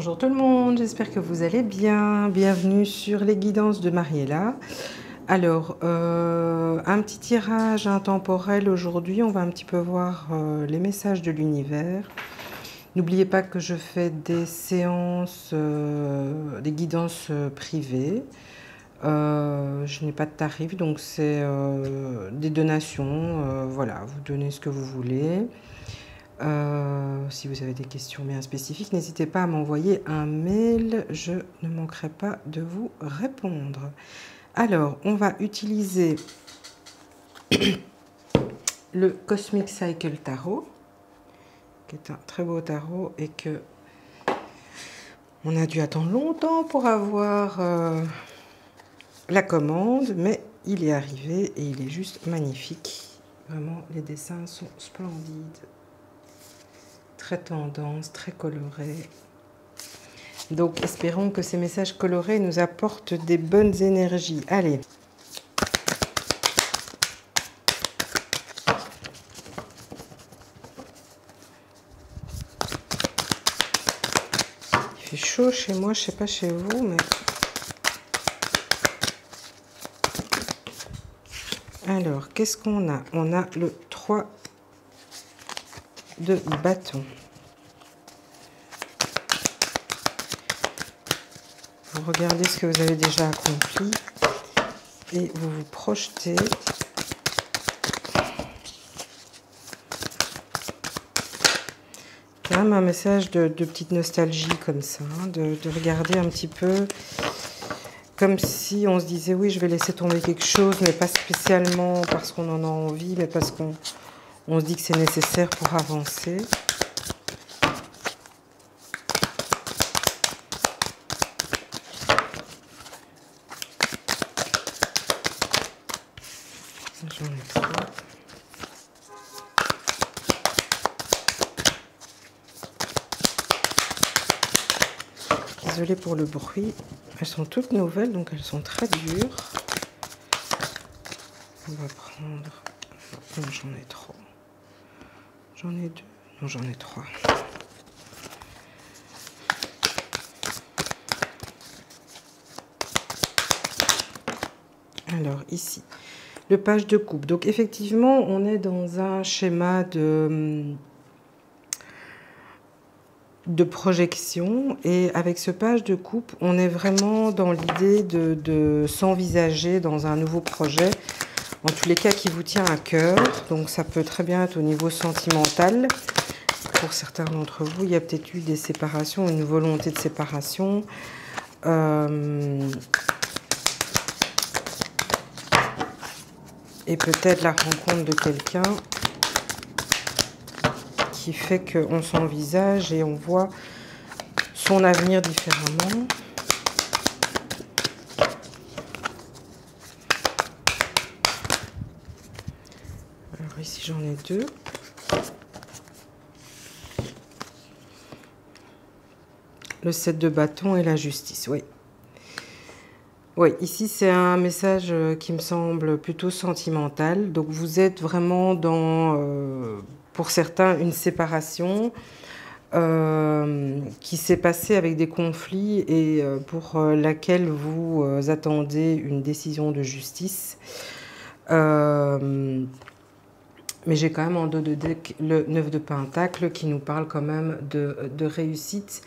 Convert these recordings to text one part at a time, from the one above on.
Bonjour tout le monde, j'espère que vous allez bien. Bienvenue sur les guidances de Mariella. Alors, un petit tirage intemporel aujourd'hui. On va un petit peu voir les messages de l'univers. N'oubliez pas que je fais des séances, des guidances privées. Je n'ai pas de tarif, donc c'est des donations. Voilà, vous donnez ce que vous voulez. Si vous avez des questions bien spécifiques, n'hésitez pas à m'envoyer un mail, je ne manquerai pas de vous répondre. Alors, on va utiliser le Cosmic Cycle Tarot, qui est un très beau tarot et que on a dû attendre longtemps pour avoir la commande, mais il est arrivé et il est juste magnifique. Vraiment, les dessins sont splendides. Très tendance, très coloré. Donc, espérons que ces messages colorés nous apportent des bonnes énergies. Allez. Il fait chaud chez moi, je ne sais pas chez vous, mais... Alors, qu'est-ce qu'on a? On a le 3 de bâton. Vous regardez ce que vous avez déjà accompli et vous vous projetez. Quand même un message de petite nostalgie comme ça, hein, de regarder un petit peu comme si on se disait oui, je vais laisser tomber quelque chose, mais pas spécialement parce qu'on en a envie, mais parce qu'on se dit que c'est nécessaire pour avancer. J'en ai trop. Désolée pour le bruit. Elles sont toutes nouvelles, donc elles sont très dures. On va prendre... Non, j'en ai trop. J'en ai deux. Non, j'en ai trois. Alors, ici, le page de coupe. Donc, effectivement, on est dans un schéma de projection. Et avec ce page de coupe, on est vraiment dans l'idée de s'envisager dans un nouveau projet. En tous les cas, qui vous tient à cœur. Donc, ça peut très bien être au niveau sentimental. Pour certains d'entre vous, il y a peut-être eu des séparations, une volonté de séparation. Et peut-être la rencontre de quelqu'un qui fait qu'on s'envisage et on voit son avenir différemment. Alors ici j'en ai deux. Le 7 de bâton et la justice, oui. Oui, ici c'est un message qui me semble plutôt sentimental. Donc vous êtes vraiment dans, pour certains, une séparation qui s'est passée avec des conflits et pour laquelle vous attendez une décision de justice. Mais j'ai quand même en dos de deck le 9 de Pentacle qui nous parle quand même de réussite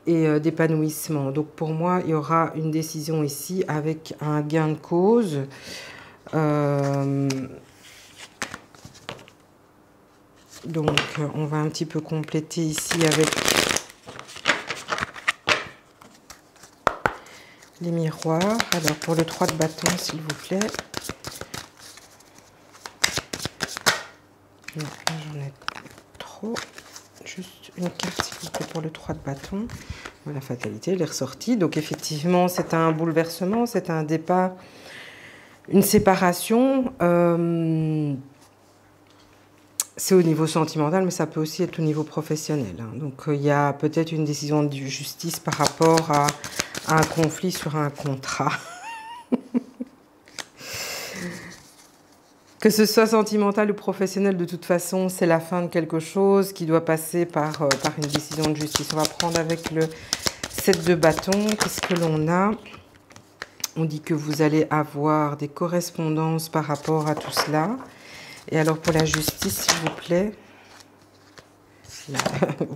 et d'épanouissement. Donc pour moi, il y aura une décision ici avec un gain de cause. Donc on va un petit peu compléter ici avec les miroirs. Alors pour le 3 de bâton, s'il vous plaît. Non, j'en ai trop. Juste une carte, s'il vous plaît, pour le 3 de bâton. Voilà, fatalité, elle est ressortie. Donc, effectivement, c'est un bouleversement, c'est un départ, une séparation. C'est au niveau sentimental, mais ça peut aussi être au niveau professionnel. Hein. Donc, il y a peut-être une décision de justice par rapport à un conflit sur un contrat. Que ce soit sentimental ou professionnel, de toute façon, c'est la fin de quelque chose qui doit passer par une décision de justice. On va prendre avec le 7 de bâton, qu'est-ce que l'on a? On dit que vous allez avoir des correspondances par rapport à tout cela. Et alors pour la justice, s'il vous plaît.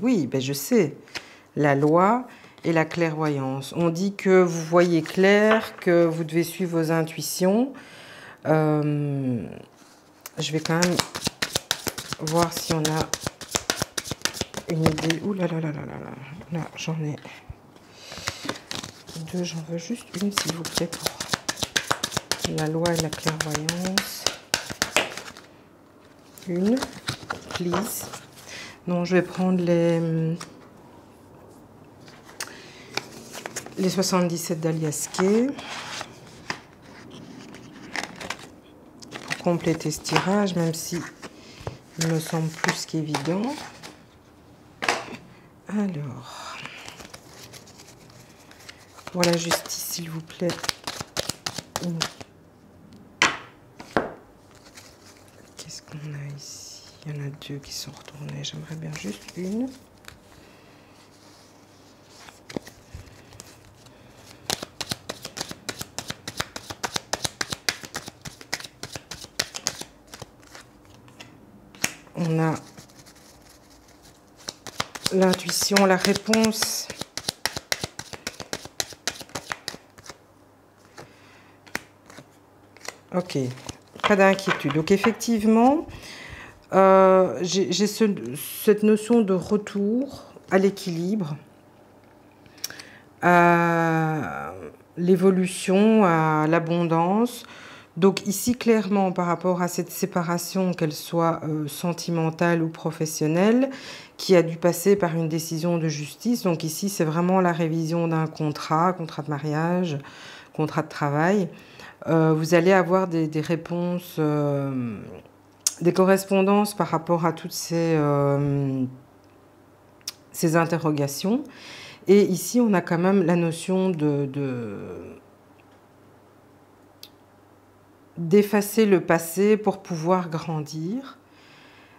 Oui, ben je sais. La loi et la clairvoyance. On dit que vous voyez clair, que vous devez suivre vos intuitions. Je vais quand même voir si on a une idée. Ouh là là là là là là. Là, j'en ai 2. J'en veux juste une, s'il vous plaît, pour la loi et la clairvoyance. Une, please. Non, je vais prendre les 77 d'Aliasqué pour compléter ce tirage, même si il me semble plus qu'évident. Alors, pour la justice, s'il vous plaît. Qu'est-ce qu'on a ici? Il y en a 2 qui sont retournés. J'aimerais bien juste une. On a l'intuition, la réponse. Ok, pas d'inquiétude. Donc effectivement, j'ai cette notion de retour à l'équilibre, à l'évolution, à l'abondance. Donc ici, clairement, par rapport à cette séparation, qu'elle soit sentimentale ou professionnelle, qui a dû passer par une décision de justice. Donc ici, c'est vraiment la révision d'un contrat de mariage, contrat de travail. Vous allez avoir des réponses, des correspondances par rapport à toutes ces interrogations. Et ici, on a quand même la notion d'effacer le passé pour pouvoir grandir.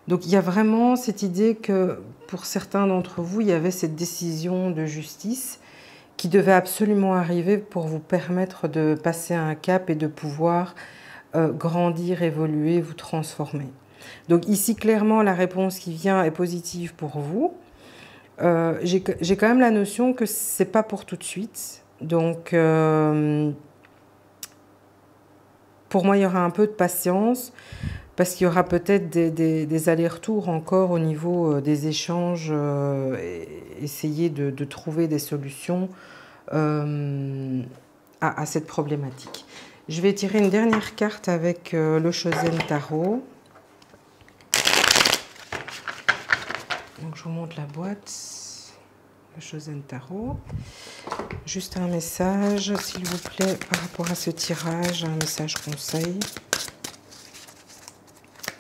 Donc il y a vraiment cette idée que pour certains d'entre vous, il y avait cette décision de justice qui devait absolument arriver pour vous permettre de passer un cap et de pouvoir grandir, évoluer, vous transformer. Donc ici, clairement, la réponse qui vient est positive pour vous. J'ai quand même la notion que ce n'est pas pour tout de suite. Donc, pour moi, il y aura un peu de patience parce qu'il y aura peut-être des allers-retours encore au niveau des échanges, essayer de trouver des solutions à cette problématique. Je vais tirer une dernière carte avec le Chosen Tarot. Donc, je vous montre la boîte, le Chosen Tarot. Juste un message, s'il vous plaît, par rapport à ce tirage, un message conseil.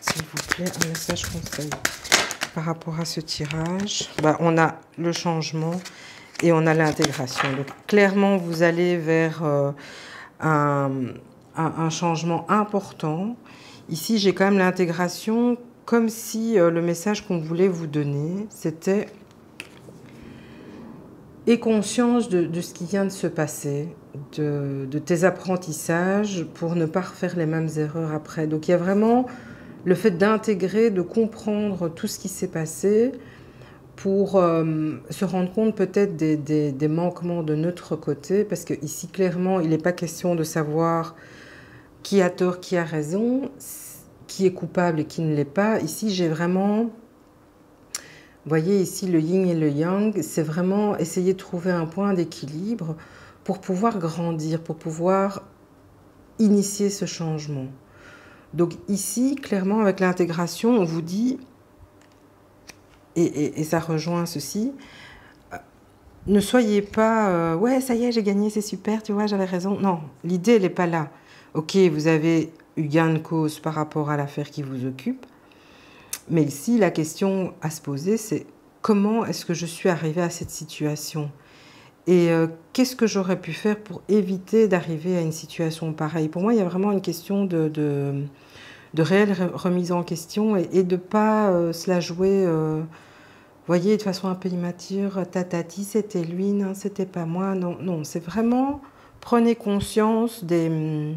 S'il vous plaît, un message conseil par rapport à ce tirage. On a le changement et on a l'intégration. Donc, clairement, vous allez vers un changement important. Ici, j'ai quand même l'intégration, comme si le message qu'on voulait vous donner, c'était « Aie conscience de ce qui vient de se passer, de tes apprentissages pour ne pas refaire les mêmes erreurs après. » Donc, il y a vraiment le fait d'intégrer, de comprendre tout ce qui s'est passé pour se rendre compte peut-être des manquements de notre côté, parce que ici, clairement, il n'est pas question de savoir qui a tort, qui a raison, qui est coupable et qui ne l'est pas. Ici, j'ai vraiment, vous voyez ici le yin et le yang, c'est vraiment essayer de trouver un point d'équilibre pour pouvoir grandir, pour pouvoir initier ce changement. Donc ici, clairement, avec l'intégration, on vous dit, et ça rejoint ceci, ne soyez pas ouais, ça y est, j'ai gagné, c'est super, tu vois, j'avais raison. Non, l'idée, elle n'est pas là. Ok, vous avez eu gain de cause par rapport à l'affaire qui vous occupe, mais ici, la question à se poser, c'est comment est-ce que je suis arrivée à cette situation? Et qu'est-ce que j'aurais pu faire pour éviter d'arriver à une situation pareille? Pour moi, il y a vraiment une question de réelle remise en question et de ne pas se la jouer voyez, de façon un peu immature, tatati, c'était lui, non, c'était pas moi. Non, non, c'est vraiment, prenez conscience des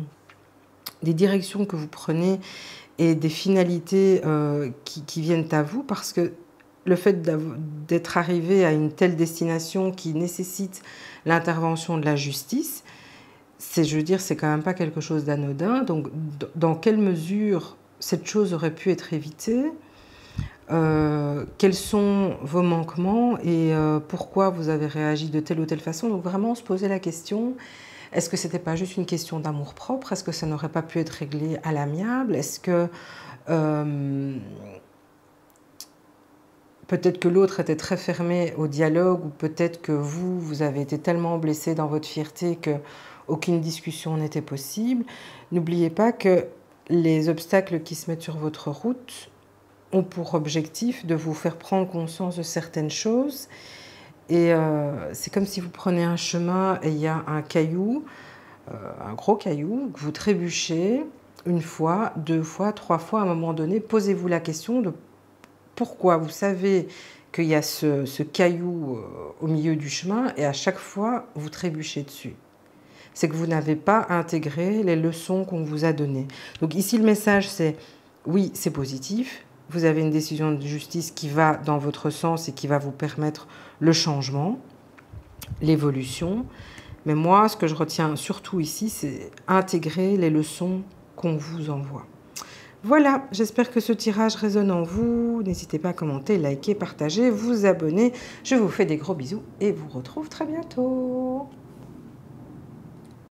directions que vous prenez et des finalités qui viennent à vous, parce que le fait d'être arrivé à une telle destination qui nécessite l'intervention de la justice, c'est, je veux dire, c'est quand même pas quelque chose d'anodin. Donc, dans quelle mesure cette chose aurait pu être évitée? Quels sont vos manquements et pourquoi vous avez réagi de telle ou telle façon? Donc, vraiment se poser la question, est-ce que c'était pas juste une question d'amour-propre? Est-ce que ça n'aurait pas pu être réglé à l'amiable? Est-ce que peut-être que l'autre était très fermé au dialogue, ou peut-être que vous avez été tellement blessé dans votre fierté que aucune discussion n'était possible. N'oubliez pas que les obstacles qui se mettent sur votre route ont pour objectif de vous faire prendre conscience de certaines choses. Et c'est comme si vous prenez un chemin et il y a un caillou, un gros caillou, que vous trébuchez une fois, deux fois, trois fois. À un moment donné, posez-vous la question de pourquoi vous savez qu'il y a ce caillou au milieu du chemin et à chaque fois, vous trébuchez dessus. C'est que vous n'avez pas intégré les leçons qu'on vous a données. Donc ici, le message, c'est oui, c'est positif. Vous avez une décision de justice qui va dans votre sens et qui va vous permettre le changement, l'évolution. Mais moi, ce que je retiens surtout ici, c'est intégrer les leçons qu'on vous envoie. Voilà, j'espère que ce tirage résonne en vous. N'hésitez pas à commenter, liker, partager, vous abonner. Je vous fais des gros bisous et vous retrouve très bientôt.